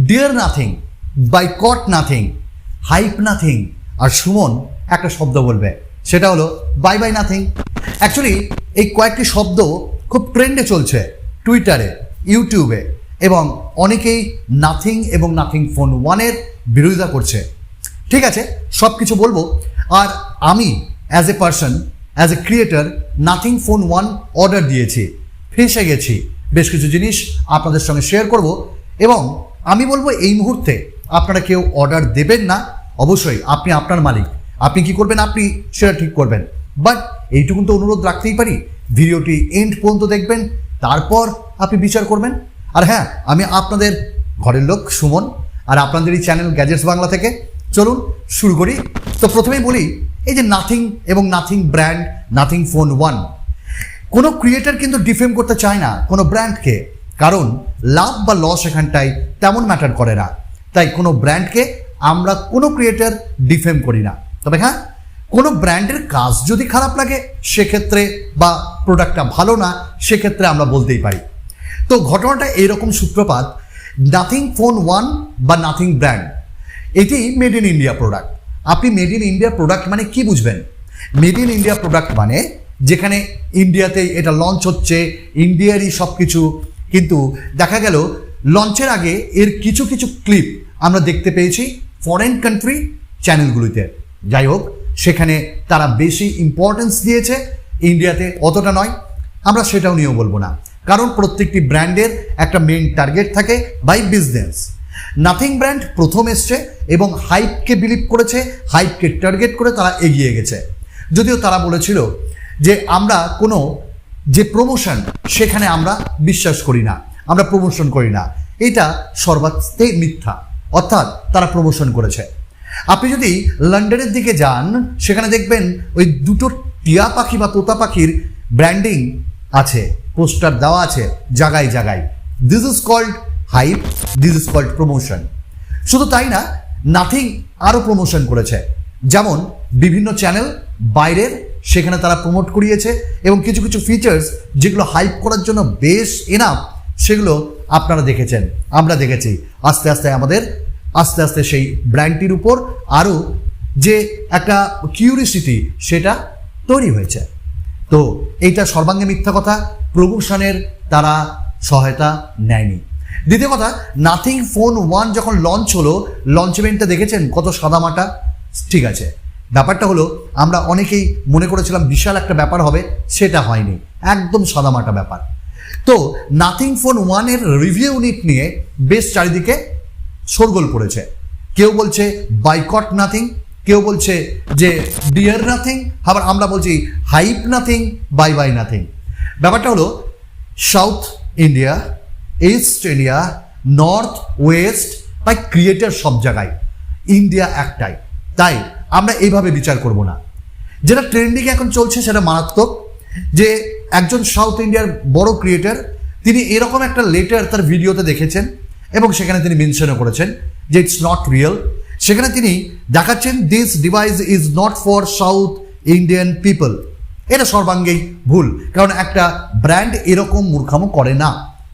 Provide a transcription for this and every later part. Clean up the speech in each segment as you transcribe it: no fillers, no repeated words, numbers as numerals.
Deer nothing, boycott nothing, hype nothing, আর সুমন একটা শব্দ বলবে, সেটা হলো বাই বাই নাথিং। অ্যাকচুয়ালি এই কয়েকটি শব্দ খুব ট্রেন্ডে চলছে টুইটারে, ইউটিউবে, এবং অনেকেই নাথিং এবং নাথিং ফোন ওয়ানের বিরোধিতা করছে। ঠিক আছে, সব কিছু বলবো। আর আমি as a person, as a creator, nothing phone one order দিয়েছি, ফেঁসে গেছি। বেশ কিছু জিনিস আপনাদের সঙ্গে শেয়ার করব, এবং আমি বলবো এই মুহূর্তে আপনারা কেউ অর্ডার দেবেন না। অবশ্যই আপনি আপনার মালিক, আপনি কি করবেন আপনি সেটা ঠিক করবেন। বাট এইটুকুন তো অনুরোধ রাখতেই পারি, ভিডিওটি এন্ড পর্যন্ত দেখবেন, তারপর আপনি বিচার করবেন। আর হ্যাঁ, আমি আপনাদের ঘরের লোক সুমন, আর আপনাদের এই চ্যানেল গ্যাজেটস বাংলা থেকে। চলুন শুরু করি। তো প্রথমেই বলি, এই যে নাথিং এবং nothing brand, nothing phone one, কোনো ক্রিয়েটার কিন্তু ডিফেম করতে চায় না কোনো ব্র্যান্ডকে, কারণ লাভ বা লস এখানটায় তেমন ম্যাটার করে না। তাই কোনো ব্র্যান্ডকে আমরা কোনো ক্রিয়েটার ডিফেম করি না। তবে হ্যাঁ, কোনো ব্র্যান্ডের কাজ যদি খারাপ লাগে সেক্ষেত্রে, বা প্রোডাক্টটা ভালো না সেক্ষেত্রে আমরা বলতেই পারি। তো ঘটনাটা এইরকম সূত্রপাত, নাথিং ফোন ওয়ান বা নাথিং ব্র্যান্ড, এটি মেড ইন ইন্ডিয়া প্রোডাক্ট। আপনি মেড ইন ইন্ডিয়া প্রোডাক্ট মানে কি বুঝবেন? মেড ইন ইন্ডিয়া প্রোডাক্ট মানে যেখানে ইন্ডিয়াতেই এটা লঞ্চ হচ্ছে, ইন্ডিয়ারই সব কিছু, কিন্তু দেখা গেল লঞ্চের আগে এর কিছু কিছু ক্লিপ আমরা দেখতে পেয়েছি ফরেন কান্ট্রি চ্যানেলগুলিতে। যাই হোক, সেখানে তারা বেশি ইম্পর্টেন্স দিয়েছে, ইন্ডিয়াতে অতটা নয়। আমরা সেটাও নিয়েও বলবো না, কারণ প্রত্যেকটি ব্র্যান্ডের একটা মেইন টার্গেট থাকে বাই বিজনেস। নাথিং ব্র্যান্ড প্রথম এসছে এবং হাইপকে বিলিভ করেছে, হাইপকে টার্গেট করে তারা এগিয়ে গেছে। যদিও তারা বলেছিল যে আমরা কোনো যে প্রমোশন, সেখানে আমরা বিশ্বাস করি না, আমরা প্রমোশন করি না। এটা সর্বাত্মে মিথ্যা, অর্থাৎ তারা প্রমোশন করেছে। আপনি যদি লন্ডনের দিকে যান, সেখানে দেখবেন ওই দুটো টিয়া পাখি বা তোতা পাখির ব্র্যান্ডিং আছে, পোস্টার দেওয়া আছে জায়গায় জায়গায়। This is called hype, this is called promotion. শুধু তাই না, নাথিং আরও প্রমোশন করেছে, যেমন বিভিন্ন চ্যানেল বাইরের, সেখানে তারা প্রমোট করিয়েছে, এবং কিছু কিছু ফিচার্স যেগুলো হাইপ করার জন্য বেশ এনাফ, সেগুলো আপনারা দেখেছেন, আমরা দেখেছি। আস্তে আস্তে সেই ব্র্যান্ডটির উপর আরও যে একটা কিউরিসিটি, সেটা তৈরি হয়েছে। তো এইটা সর্বাঙ্গে মিথ্যা কথা, প্রমোশনের তারা সহায়তা নেয়নি। দ্বিতীয় কথা, নাথিং ফোন ওয়ান যখন লঞ্চ হলো, লঞ্চ ইভেন্টটা দেখেছেন কত সাদামাটা। ঠিক আছে, ব্যাপারটা হলো আমরা অনেকেই মনে করেছিলাম বিশাল একটা ব্যাপার হবে, সেটা হয়নি, একদম সাদামাটা ব্যাপার। তো নাথিং ফোন ওয়ানের রিভিউ ইউনিট নিয়ে বেশ চারিদিকে শোরগোল পড়েছে। কেউ বলছে বয়কট নাথিং, কেউ বলছে যে ডিয়ার নাথিং, আবার আমরা বলছি hype nothing, bye bye nothing. ব্যাপারটা হলো south India, east India, north West বা ক্রিয়েটার সব জায়গায়, ইন্ডিয়া একটাই। তাই আমরা এইভাবে বিচার করব না। যেটা ট্রেন্ডিং এখন চলছে সেটা মারাত্মক, যে একজন সাউথ ইন্ডিয়ার বড় ক্রিয়েটার, তিনি এরকম একটা লেটার তার ভিডিওতে দেখেছেন, এবং সেখানে তিনি মেনশনও করেছেন যে ইটস নট রিয়েল। সেখানে তিনি দেখাচ্ছেন this device is not for South Indian people. এটা সর্বাঙ্গেই ভুল, কারণ একটা ব্র্যান্ড এরকম মূর্খামো করে না,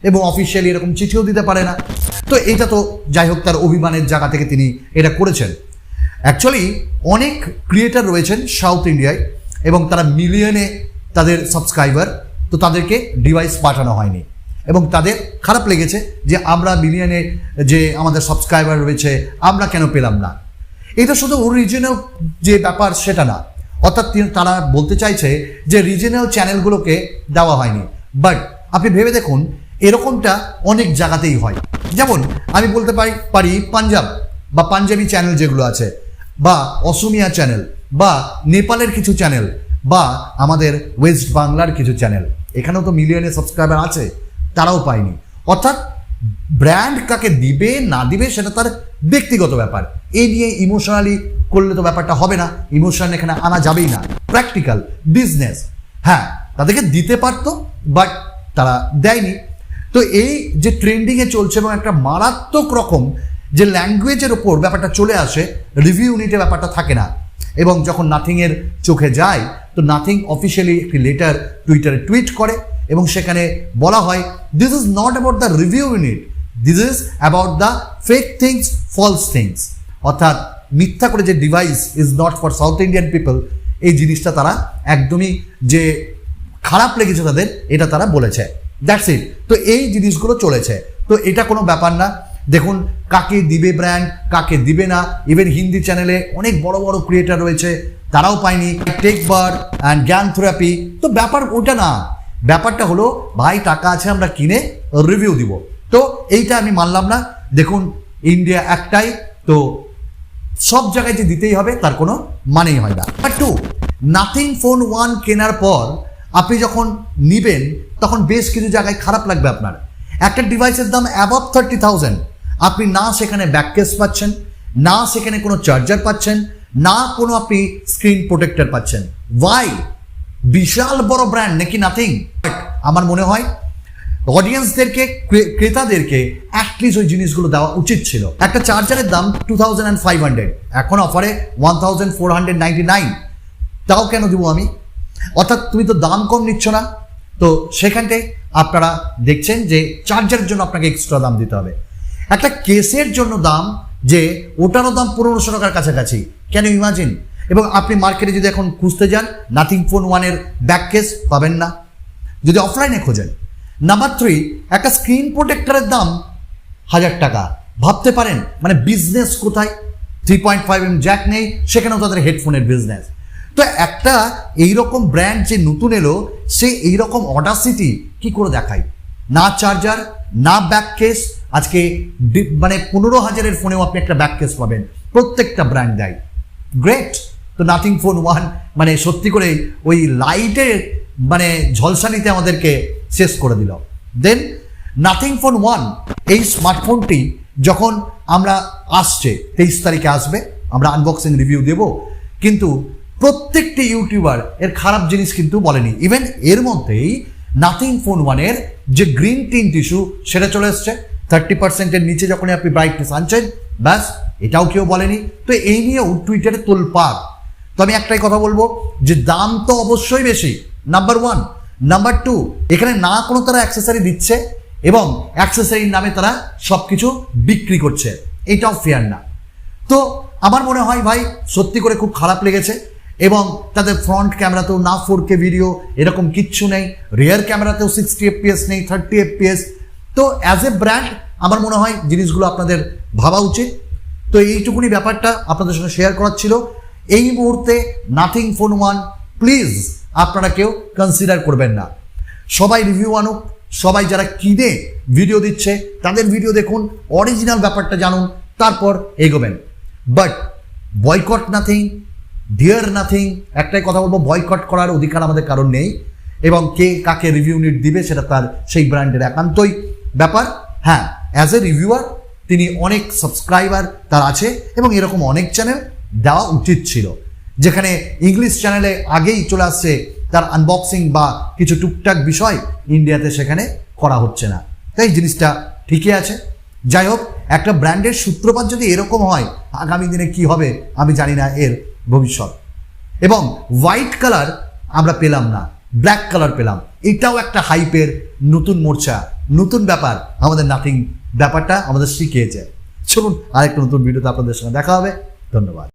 এবং অফিসিয়ালি এরকম চিঠিও দিতে পারে না। তো এটা তো যাই হোক, তার অভিমানের জায়গা থেকে তিনি এটা করেছেন। অ্যাকচুয়ালি অনেক ক্রিয়েটার রয়েছেন সাউথ ইন্ডিয়ায়, এবং তারা মিলিয়নে তাদের সাবস্ক্রাইবার, তো তাদেরকে ডিভাইস পাঠানো হয়নি, এবং তাদের খারাপ লেগেছে যে আমরা মিলিয়নে যে আমাদের সাবস্ক্রাইবার রয়েছে, আমরা কেন পেলাম না। এটা শুধু রিজিনাল যে ব্যাপার সেটা না, অর্থাৎ তারা বলতে চাইছে যে রিজিনাল চ্যানেলগুলোকে দেওয়া হয়নি। বাট আপনি ভেবে দেখুন, এরকমটা অনেক জায়গাতেই হয়। যেমন আমি বলতে পারি পাঞ্জাব বা পাঞ্জাবি চ্যানেল যেগুলো আছে, বা অসমিয়া চ্যানেল, বা নেপালের কিছু চ্যানেল, বা আমাদের ওয়েস্ট বাংলার কিছু চ্যানেল, এখানেও তো মিলিয়নে সাবস্ক্রাইবার আছে, তারাও পায়নি। অর্থাৎ ব্র্যান্ড কাকে দিবে না দিবে সেটা তার ব্যক্তিগত ব্যাপার, এই নিয়ে ইমোশনালি করলে তো ব্যাপারটা হবে না, ইমোশন এখানে আনা যাবেই না। প্র্যাকটিক্যাল বিজনেস, হ্যাঁ তাদেরকে দিতে পারতো, বাট তারা দেয়নি। তো এই যে ট্রেন্ডিংয়ে চলছে, এবং একটা মারাত্মক রকম যে ল্যাঙ্গুয়েজের ওপর ব্যাপারটা চলে আসে, রিভিউ ইউনিটে ব্যাপারটা থাকে না। এবং যখন নাথিংয়ের চোখে যায়, তো নাথিং অফিসিয়ালি একটি লেটার টুইটারে টুইট করে, এবং সেখানে বলা হয় this is not about the review unit, this is about the fake things, false things, অর্থাৎ মিথ্যা করে যে device is not for South Indian people, এই জিনিসটা তারা একদমই যে খারাপ লেগেছে তাদের, এটা তারা বলেছে। That's it. তো এই জিনিসগুলো চলেছে, তো এটা কোনো ব্যাপার না। দেখুন কাকে দিবে ব্র্যান্ড, কাকে দিবে না, ইভেন হিন্দি চ্যানেলে অনেক বড় বড় ক্রিয়েটার রয়েছে, তারাও পায়নি। টেক বার অ্যান্ড জ্ঞান থেরাপি, তো ব্যাপার ওটা না, ব্যাপারটা হলো ভাই টাকা আছে আমরা কিনে রিভিউ দিব। তো এইটা আমি মানলাম না। দেখুন ইন্ডিয়া একটাই, তো সব জায়গায় যে দিতেই হবে তার কোনো মানেই হয় না। নাম্বার 2, নাথিং ফোন 1 কেনার পর আপনি যখন নিবেন তখন বেশ কিছু জায়গায় খারাপ লাগবে আপনার। একটা ডিভাইসের দাম অ্যাবভ 30,000, আপনি না সেখানে ব্যাক কেস পাচ্ছেন, না সেখানে কোনো চার্জার পাচ্ছেন, না কোনো আপনি স্ক্রিন প্রোটেক্টর পাচ্ছেন। ওয়াই? বিশাল বড় ব্র্যান্ড নাকি নাথিং? আমার মনে হয় অডিয়েন্সদেরকে, ক্রেতাদেরকে অ্যাটলিস্ট ওই জিনিসগুলো দেওয়া উচিত ছিল। একটা চার্জারের দাম 2500, এখন অফারে 1499, তাও কেন দিব আমি? অর্থাৎ তুমি তো দাম কম নিচ্ছ না, তো সেখানটায় আপনারা দেখছেন যে চার্জারের জন্য আপনাকে এক্সট্রা দাম দিতে হবে। একটা কেসের জন্য দাম, যে ওটারও দাম 1500 টাকার কাছাকাছি, কেন ইমাজিন? এবং আপনি মার্কেটে যদি এখন খুঁজতে যান, নাথিং ফোন 1-এর ব্যাক কেস পাবেন না যদি অফলাইনে খোঁজেন। নাম্বার 3, একটা স্ক্রিন প্রোটেক্টরের দাম 1000 টাকা। ভাবতে পারেন মানে বিজনেস কোথায়? 3.5mm জ্যাক নেই, সেখানেও তাদের হেডফোনের বিজনেস। তো একটা এইরকম ব্র্যান্ড যে নতুন এলো, সে এইরকম অডাসিটি কি করে দেখায়? না চার্জার, না ব্যাক কেস। আজকে মানে 15,000-এর ফোনেও আপনি একটা ব্যাক কেস পাবেন, প্রত্যেকটা ব্র্যান্ড দেয়। গ্রেট। তো নাথিং ফোন 1 মানে সত্যি করে ওই লাইটের মানে ঝলসানিতে আমাদেরকে শেষ করে দিল। দেন নাথিং ফোন 1, এই স্মার্টফোনটি যখন আমরা আসছে 23 তারিখে আসবে, আমরা আনবক্সিং রিভিউ দেব, কিন্তু প্রত্যেকটি ইউটিউবার এর খারাপ জিনিস কিন্তু বলেনি। ইভেন এর মধ্যেই নাথিং ফোন 1-এর যে গ্রিন টিন্ট ইস্যু, সেটা চলে এসছে। 30%-এর নিচে যখনই আপনি ব্রাইটনেস আনছেন, ব্যাস, এটাও কেউ বলেনি। তো এই নিয়েও টুইটারে তোলপাড়। তো আমি একটাই কথা বলবো যে দাম তো অবশ্যই বেশি, নাম্বার 1। নাম্বার 2, এখানে না কোনো তারা অ্যাক্সেসরি দিচ্ছে এবং অ্যাক্সেসরির নামে তারা সব কিছু বিক্রি করছে, এটাও ফেয়ার না। তো আমার মনে হয় ভাই সত্যি করে খুব খারাপ লেগেছে। এবং তাদের ফ্রন্ট ক্যামেরাতেও না 4K ভিডিও, এরকম কিচ্ছু নেই। রিয়ার ক্যামেরাতেও 60 FPS নেই, 30 FPS। তো অ্যাজ এ ব্র্যান্ড আমার মনে হয় জিনিসগুলো আপনাদের ভাবা উচিত। তো এইটুকুনি ব্যাপারটা আপনাদের সঙ্গে শেয়ার করার ছিল। এই মুহূর্তে নাথিং ফোন 1 প্লিজ আপনারা কেউ কনসিডার করবেন না। সবাই রিভিউ আনুক, সবাই যারা কিনে ভিডিও দিচ্ছে তাদের ভিডিও দেখুন, অরিজিনাল ব্যাপারটা জানুন, তারপর এগোবেন। But boycott nothing, dear nothing, একটাই কথা বলবো, বয়কট করার অধিকার আমাদের কারণ নেই। এবং কে কাকে রিভিউ নিট দিবে সেটা তার সেই ব্র্যান্ডের একান্তই ব্যাপার। হ্যাঁ, অ্যাজ এ রিভিউয়ার তিনি অনেক সাবস্ক্রাইবার তার আছে এবং এরকম অনেক চ্যানেল দেওয়া উচিত ছিল, যেখানে ইংলিশ চ্যানেলে আগেই চলে আসছে তার আনবক্সিং বা কিছু টুকটাক বিষয়, ইন্ডিয়াতে সেখানে করা হচ্ছে না। তাই জিনিসটা ঠিকই আছে। যাই হোক, একটা ব্র্যান্ডের সূত্রপাত যদি এরকম হয়, আগামী দিনে কি হবে আমি জানি না এর ভবিষ্যৎ। এবং হোয়াইট কালার আমরা পেলাম না, ব্ল্যাক কালার পেলাম, এটাও একটা হাইপের নতুন মোর্চা, নতুন ব্যাপার আমাদের নাথিং ব্যাপারটা আমাদের শিখিয়েছে। চলুন আরেকটা নতুন ভিডিওতে আপনাদের সঙ্গে দেখা হবে। ধন্যবাদ।